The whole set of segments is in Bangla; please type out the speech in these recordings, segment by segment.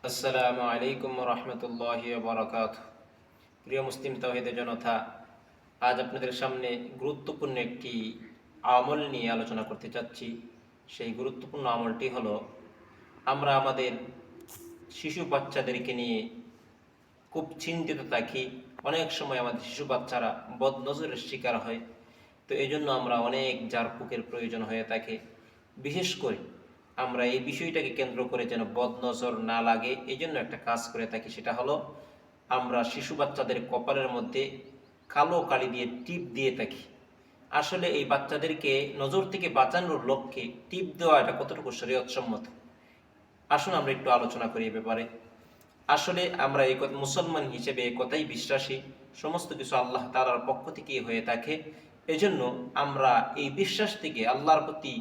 আসসালামু আলাইকুম রহমতুল্লাহি বারাকাতুহু। প্রিয় মুসলিম তাওহীদের জনতা, আজ আপনাদের সামনে গুরুত্বপূর্ণ একটি আমল নিয়ে আলোচনা করতে চাচ্ছি। সেই গুরুত্বপূর্ণ আমলটি হলো, আমরা আমাদের শিশু বাচ্চাদেরকে নিয়ে খুব চিন্তিত থাকি। অনেক সময় আমাদের শিশু বাচ্চারা বদনজরের শিকার হয়। তো এই জন্য আমরা অনেক ঝাড়ফুঁকের প্রয়োজন হয়ে থাকে। বিশেষ করে আমরা এই বিষয়টাকে কেন্দ্র করে যেন বদনজর না লাগে, এই জন্য একটা কাজ করে থাকি। সেটা হলো, আমরা শিশু বাচ্চাদের কপালের মধ্যে কালো কালি দিয়ে টিপ দিয়ে থাকি। আসলে এই বাচ্চাদেরকে নজর থেকে বাঁচানোর লক্ষ্যে টিপ দেওয়া এটা কতটুকু শরীয়তসম্মত, আসুন আমরা একটু আলোচনা করি এ ব্যাপারে। আসলে আমরা এই মুসলমান হিসেবে এই কথাই বিশ্বাসী, সমস্ত কিছু আল্লাহ তাআলার পক্ষ থেকে হয়ে থাকে। এজন্য আমরা এই বিশ্বাস থেকে, আল্লাহর প্রতি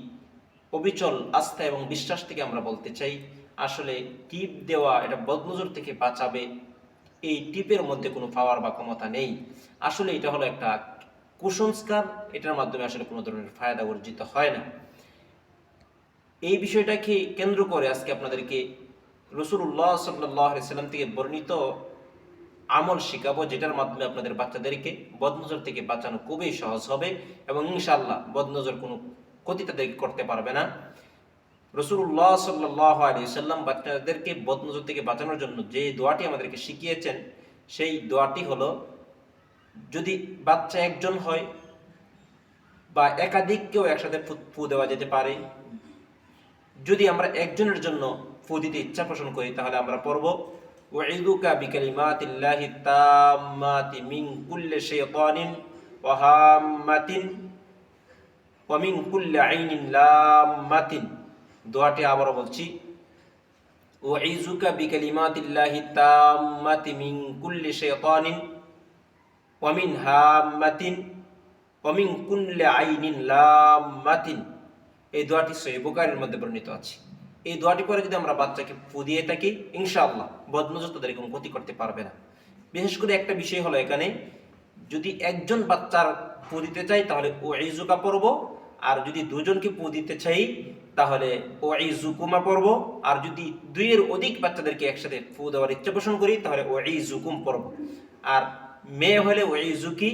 অবিচল আস্থা এবং বিশ্বাস থেকে আমরা বলতে চাই, আসলে টিপ দেওয়া এটা বদনজর থেকে বাঁচাবে, এই টিপের মধ্যে কোনো পাওয়ার বা ক্ষমতা নেই। আসলে এটা হলো একটা কুসংস্কার, এটার মাধ্যমে আসলে কোনো ধরনের ফায়দা অর্জিত হয় না। এই বিষয়টাকে কেন্দ্র করে আজকে আপনাদেরকে রাসূলুল্লাহ সাল্লাল্লাহু আলাইহি সাল্লাম থেকে বর্ণিত আমল শিখাবো, যেটার মাধ্যমে আপনাদের বাচ্চাদেরকে বদনজর থেকে বাঁচানো খুবই সহজ হবে এবং ইনশাআল্লাহ বদনজর কোনো ক্ষতি তাদেরকে করতে পারবে না। রাসূলুল্লাহ সাল্লাল্লাহু আলাইহি সাল্লাম বাচ্চাদেরকে বদনজর থেকে বাঁচানোর জন্য যে দোয়াটি আমাদেরকে শিখিয়েছেন, সেই দোয়াটি হলো, যদি বাচ্চা একজন হয় বা একাধিককেও একসাথে ফু দেওয়া যেতে পারে। যদি আমরা একজনের জন্য ফু দিতে ইচ্ছা পোষণ করি, তাহলে আমরা পড়ব, উঈযুকা বিকালিমাতিল্লাহি তাম্মাতি মিন কুল্লি শাইতানিন ওয়া হাম্মাতিন ওয়া মিন কুল্লি আইনিন লাম্মাতিন। দোয়াটি আবারও বলছি, উঈযুকা বিকালিমাতিল্লাহি তাম্মাতি মিন কুল্লি শাইতানিন ওয়া মিন হাম্মাতিন ওয়া মিন কুল্লি আইনিন লাম্মাতিন। এই দোয়াটি সহিহ বুখারীর মধ্যে বর্ণিত আছে। এই দোয়াটি পরে যদি আমরা বাচ্চাকে ফু দিয়ে থাকি, ইনশাআল্লাহ বদনজর তাদের কোনো ক্ষতি করতে পারবে না। বিশেষ করে একটা বিষয় হলো, এখানে যদি একজন বাচ্চার ফু দিতে চাই তাহলে উঈযুকা পড়ব, আর যদি দুজনকে ফু দিতে চাই তাহলে উঈযুকুমা পড়ব, আর যদি দুইয়ের অধিক বাচ্চাদেরকে একসাথে ফু দেওয়ার ইচ্ছা পোষণ করি তাহলে উঈযুকুম পড়ব। আর মেয়ে হলে উঈযুকি,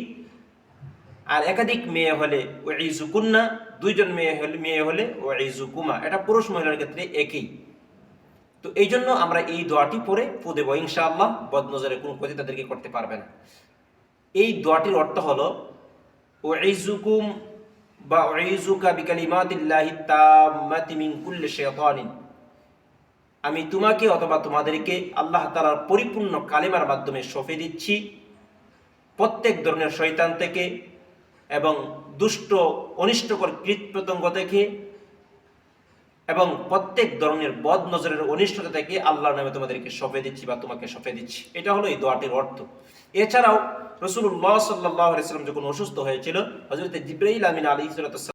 আর একাধিক মেয়ে হলে উঈযুকুন্না, দুইজন মেয়ে হলে উঈযুকুমা। এটা পুরুষ মহিলার ক্ষেত্রে একই। তো এই জন্য আমরা এই দোয়াটি পরে ফু দেব, ইনশাআল্লাহ বদনজরের কোনো ক্ষতি তাদেরকে করতে পারবে না। এই দোয়াটির অর্থ হলো, উঈযুকুম বা উঈযুকা বিকালিমাতিল্লাহি তাম্মাতি মিন কুল্লি শাইতানিন, আমি তোমাকে অথবা তোমাদেরকে আল্লাহ তাআলার পরিপূর্ণ কালিমার মাধ্যমে শফে দিচ্ছি প্রত্যেক ধরনের শয়তান থেকে এবং দুষ্ট অনিষ্টকর কীটপতঙ্গ থেকে এবং প্রত্যেক ধরনের বদ নজরের অনিষ্টতা থেকে আল্লাহর নামে তোমাদেরকে শফে দিচ্ছি বা তোমাকে শফে দিচ্ছি। এটা হলো এই দোয়াটির অর্থ। এছাড়াও রাসূলুল্লাহ সাল্লাল্লাহু আলাইহি ওয়াসাল্লাম যখন অসুস্থ হয়েছিল, হযরত জিবরাইল আমিন আলাইহিস সালাতু